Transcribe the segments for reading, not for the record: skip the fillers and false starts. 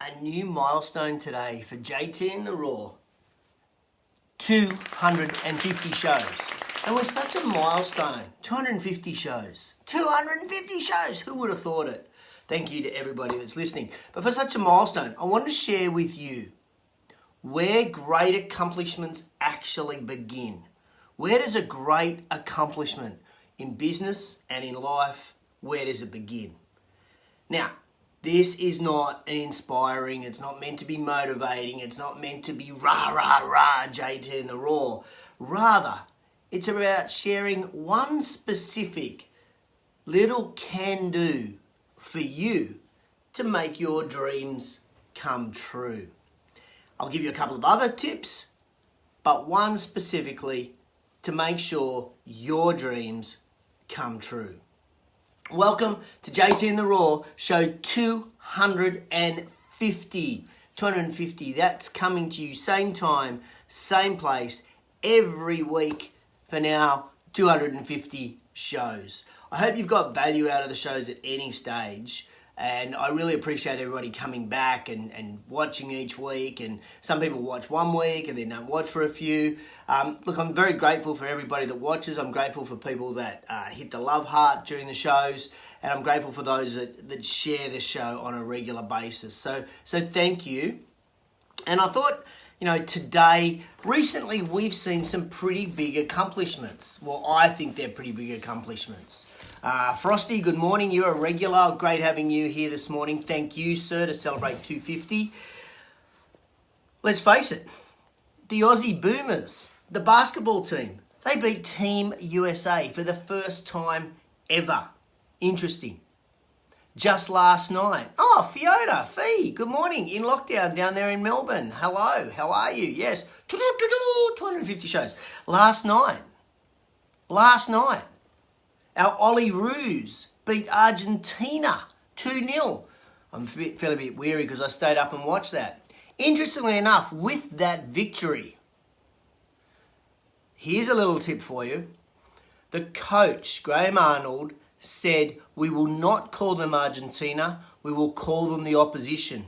a new milestone today for JTInTheRaw. 250 shows. And we're such a milestone. 250 shows. 250 shows! Who would have thought it? Thank you to everybody that's listening. But for such a milestone, I want to share with you where great accomplishments actually begin. Where does a great accomplishment in business and in life, where does it begin? Now, this is not an inspiring, it's not meant to be motivating, it's not meant to be rah, rah, rah, JTInTheRaw. Rather, it's about sharing one specific little can-do for you to make your dreams come true. I'll give you a couple of other tips, but one specifically to make sure your dreams come true. Welcome to JTInTheRaw, show 250. 250, that's coming to you same time, same place, every week for now, 250 shows. I hope you've got value out of the shows at any stage, and I really appreciate everybody coming back and watching each week, and some people watch one week and then don't watch for a few. Look, I'm very grateful for everybody that watches. I'm grateful for people that hit the love heart during the shows, and I'm grateful for those that share the show on a regular basis. So thank you. And I thought, today, recently we've seen some pretty big accomplishments. Well, I think they're pretty big accomplishments. Frosty, good morning. You're a regular. Great having you here this morning. Thank you, sir, to celebrate 250. Let's face it, the Aussie Boomers, the basketball team, they beat Team USA for the first time ever. Interesting. Just last night. Oh, Fiona, Fee, good morning. In lockdown down there in Melbourne. Hello, how are you? Yes. 250 shows. Last night, our Ollie Roos beat Argentina 2-0. I'm feeling a bit weary because I stayed up and watched that. Interestingly enough, with that victory, here's a little tip for you. The coach, Graham Arnold, said, we will not call them Argentina, we will call them the opposition,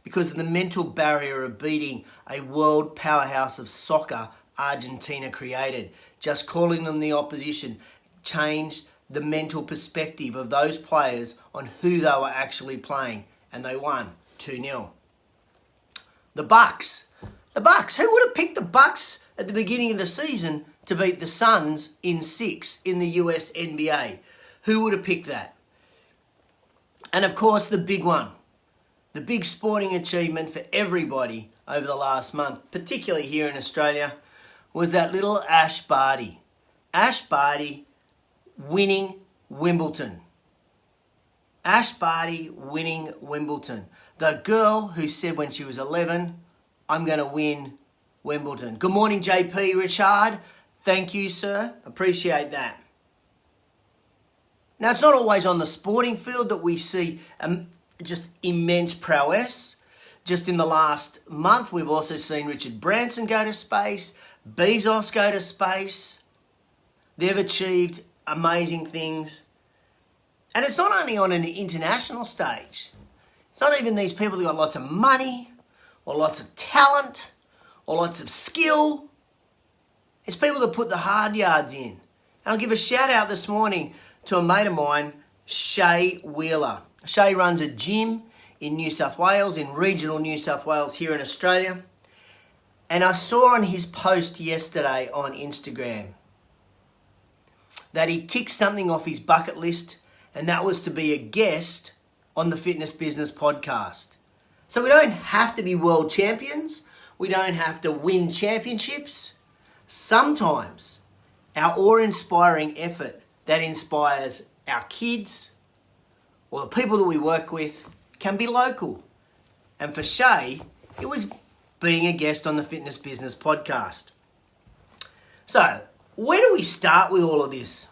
because of the mental barrier of beating a world powerhouse of soccer Argentina created. Just calling them the opposition changed the mental perspective of those players on who they were actually playing, and they won 2-0. The Bucks. Who would have picked the Bucks at the beginning of the season to beat the Suns in 6 in the US NBA? Who would have picked that? And of course, the big one, the big sporting achievement for everybody over the last month, particularly here in Australia, was that little Ash Barty. Ash Barty winning Wimbledon. Ash Barty winning Wimbledon. The girl who said when she was 11, I'm going to win Wimbledon. Good morning, JP Richard. Thank you, sir. Appreciate that. Now, it's not always on the sporting field that we see just immense prowess. Just in the last month, we've also seen Richard Branson go to space, Bezos go to space. They've achieved amazing things. And it's not only on an international stage. It's not even these people that got lots of money or lots of talent or lots of skill. It's people that put the hard yards in. And I'll give a shout out this morning to a mate of mine, Shay Wheeler. Shay runs a gym in New South Wales, in regional New South Wales here in Australia. And I saw on his post yesterday on Instagram that he ticked something off his bucket list, and that was to be a guest on the Fitness Business Podcast. So we don't have to be world champions. We don't have to win championships. Sometimes our awe-inspiring effort that inspires our kids or the people that we work with can be local. And for Shay, it was being a guest on the Fitness Business Podcast. So, where do we start with all of this?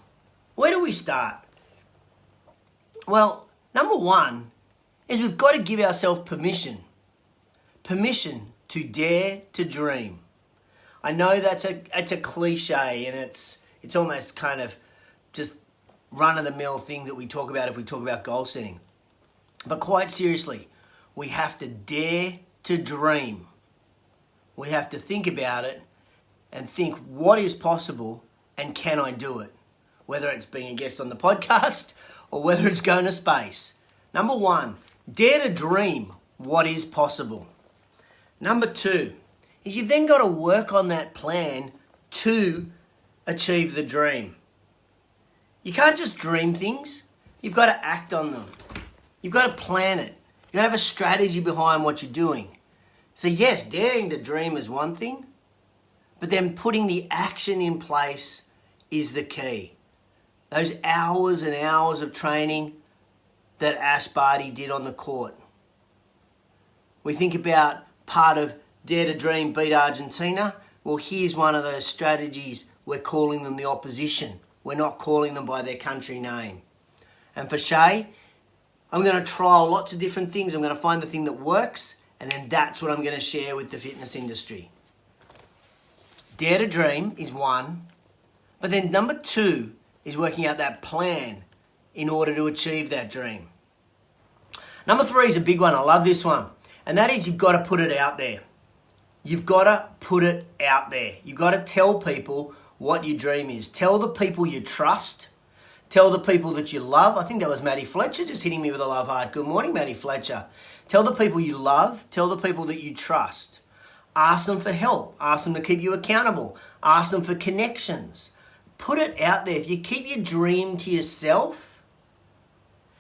Where do we start? Well, number one is we've got to give ourselves permission. Permission to dare to dream. I know it's a cliche, and it's almost kind of just run-of-the-mill thing that we talk about if we talk about goal setting. But quite seriously, we have to dare to dream. We have to think about it and think what is possible and can I do it? Whether it's being a guest on the podcast or whether it's going to space. Number one, dare to dream what is possible. Number two is you've then got to work on that plan to achieve the dream. You can't just dream things. You've got to act on them. You've got to plan it. You've got to have a strategy behind what you're doing. So yes, daring to dream is one thing, but then putting the action in place is the key. Those hours and hours of training that Ash Barty did on the court. We think about part of Dare to Dream Beat Argentina. Well, here's one of those strategies. We're calling them the opposition. We're not calling them by their country name. And for Shay, I'm going to trial lots of different things. I'm going to find the thing that works, and then that's what I'm going to share with the fitness industry. Dare to Dream is one, but then number two is working out that plan in order to achieve that dream. Number three is a big one. I love this one. And that is you've got to put it out there. You've got to put it out there. You've got to tell people what your dream is. Tell the people you trust. Tell the people that you love. I think that was Maddie Fletcher just hitting me with a love heart. Good morning, Maddie Fletcher. Tell the people you love. Tell the people that you trust. Ask them for help. Ask them to keep you accountable. Ask them for connections. Put it out there. If you keep your dream to yourself,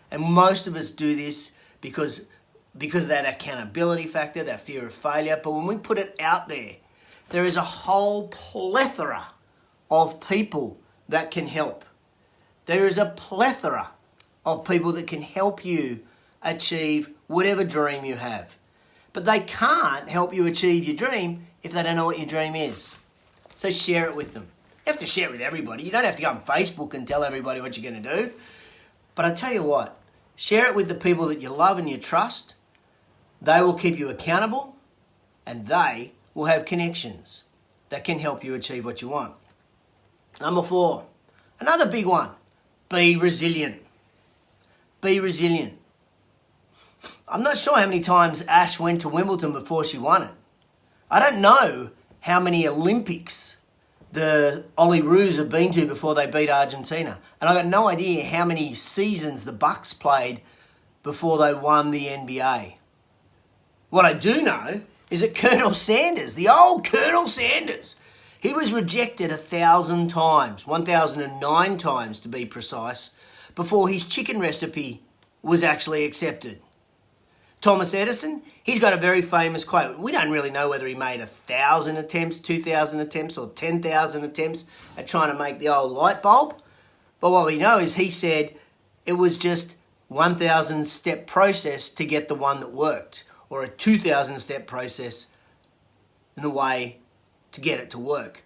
and most of us do this because of that accountability factor, that fear of failure, but when we put it out there, there is a whole plethora of people that can help. There is a plethora of people that can help you achieve whatever dream you have. But they can't help you achieve your dream if they don't know what your dream is. So share it with them. You have to share it with everybody. You don't have to go on Facebook and tell everybody what you're going to do. But I tell you what, share it with the people that you love and you trust. They will keep you accountable and they will have connections that can help you achieve what you want. Number four, another big one, be resilient. Be resilient. I'm not sure how many times Ash went to Wimbledon before she won it. I don't know how many Olympics the Ollie Roos have been to before they beat Argentina. And I've got no idea how many seasons the Bucks played before they won the NBA. What I do know is that Colonel Sanders, the old Colonel Sanders, he was rejected 1,000 times, 1,009 times to be precise, before his chicken recipe was actually accepted. Thomas Edison, he's got a very famous quote. We don't really know whether he made 1,000 attempts, 2,000 attempts, or 10,000 attempts at trying to make the old light bulb. But what we know is he said it was just 1,000 step process to get the one that worked, or a 2,000 step process in the way to get it to work.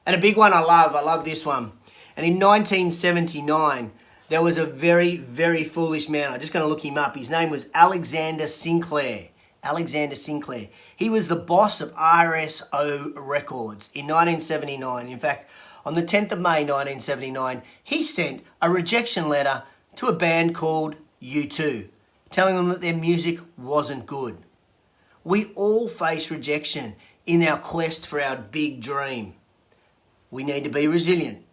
And a big one I love this one. And in 1979, there was a very, very foolish man. I'm just going to look him up. His name was Alexander Sinclair. Alexander Sinclair. He was the boss of RSO Records in 1979. In fact, on the 10th of May 1979, he sent a rejection letter to a band called U2, telling them that their music wasn't good. We all face rejection in our quest for our big dream. We need to be resilient.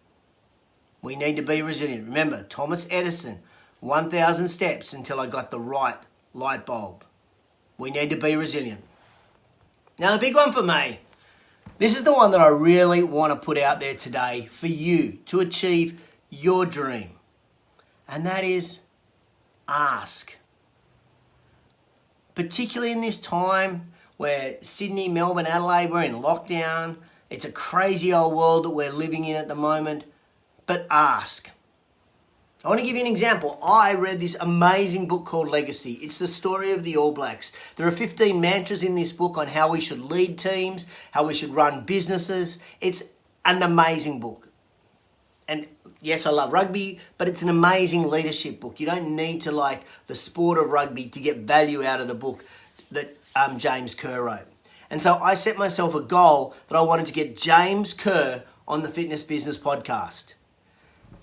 We need to be resilient. Remember, Thomas Edison, 1,000 steps until I got the right light bulb. We need to be resilient. Now, the big one for me, this is the one that I really want to put out there today for you to achieve your dream. And that is ask. Particularly in this time where Sydney, Melbourne, Adelaide, we're in lockdown. It's a crazy old world that we're living in at the moment. But ask. I want to give you an example. I read this amazing book called Legacy. It's the story of the All Blacks. There are 15 mantras in this book on how we should lead teams, how we should run businesses. It's an amazing book. And yes, I love rugby, but it's an amazing leadership book. You don't need to like the sport of rugby to get value out of the book that James Kerr wrote. And so I set myself a goal that I wanted to get James Kerr on the Fitness Business Podcast.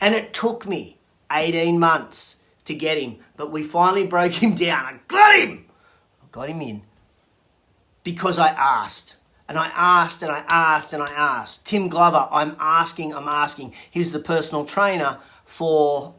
And it took me 18 months to get him, but we finally broke him down. I got him! got him in because I asked. And I asked and I asked and I asked. Tim Glover, I'm asking. He was the personal trainer for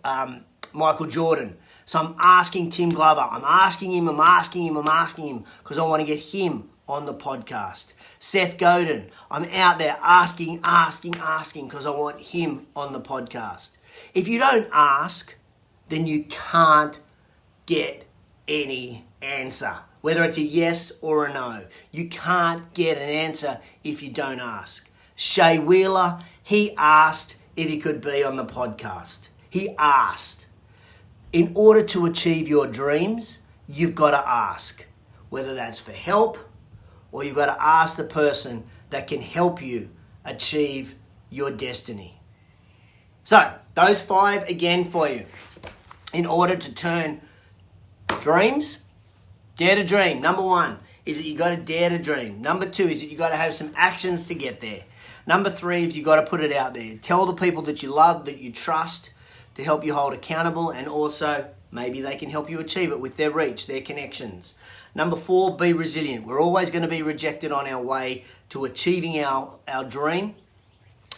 Michael Jordan. So I'm asking Tim Glover. I'm asking him because I want to get him on the podcast. Seth Godin, I'm out there asking because I want him on the podcast. If you don't ask, then you can't get any answer. Whether it's a yes or a no. You can't get an answer if you don't ask. Shay Wheeler, he asked if he could be on the podcast. He asked. In order to achieve your dreams, you've got to ask. Whether that's for help or you've got to ask the person that can help you achieve your destiny. So, those 5 again for you. In order to turn dreams, dare to dream. Number 1 is that you got to dare to dream. Number 2 is that you got to have some actions to get there. Number 3 is you got to put it out there. Tell the people that you love, that you trust, to help you hold accountable, and also maybe they can help you achieve it with their reach, their connections. Number 4, be resilient. We're always going to be rejected on our way to achieving our dream.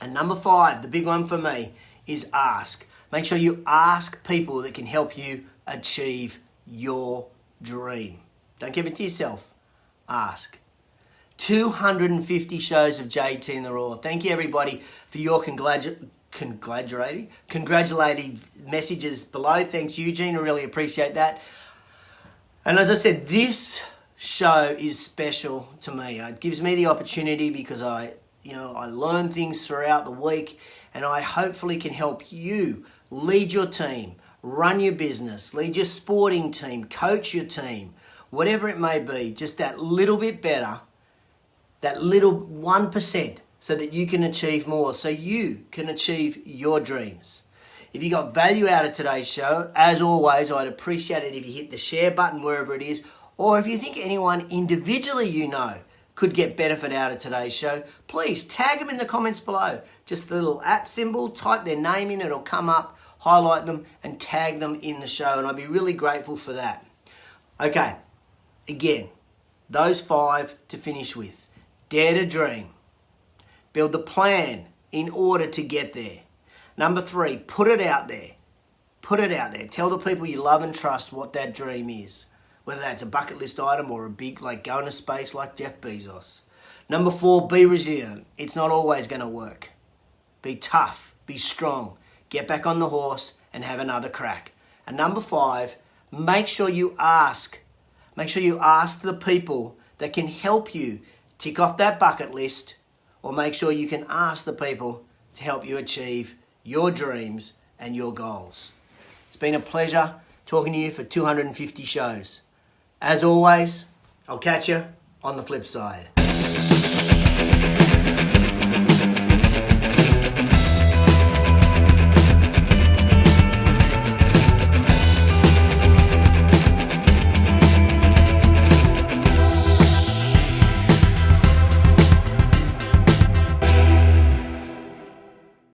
And number 5, the big one for me, is ask. Make sure you ask people that can help you achieve your dream. Don't give it to yourself. Ask. 250 shows of JTInTheRaw. Thank you, everybody, for your congratulating messages below. Thanks, Eugene. I really appreciate that. And as I said, this show is special to me. It gives me the opportunity because I learn things throughout the week, and I hopefully can help you lead your team, run your business, lead your sporting team, coach your team, whatever it may be, just that little bit better, that little 1%, so that you can achieve more, so you can achieve your dreams. If you got value out of today's show, as always, I'd appreciate it if you hit the share button wherever it is, or if you think anyone individually you know could get benefit out of today's show, please tag them in the comments below. Just the little @ symbol, type their name in, it'll come up, highlight them, and tag them in the show, and I'd be really grateful for that. Okay, again, those 5 to finish with. Dare to dream. Build the plan in order to get there. Number 3, put it out there. Put it out there. Tell the people you love and trust what that dream is. Whether that's a bucket list item or a big, like going to space like Jeff Bezos. Number 4, be resilient. It's not always going to work. Be tough. Be strong. Get back on the horse and have another crack. And number 5, make sure you ask. Make sure you ask the people that can help you tick off that bucket list, or make sure you can ask the people to help you achieve your dreams and your goals. It's been a pleasure talking to you for 250 shows. As always, I'll catch you on the flip side.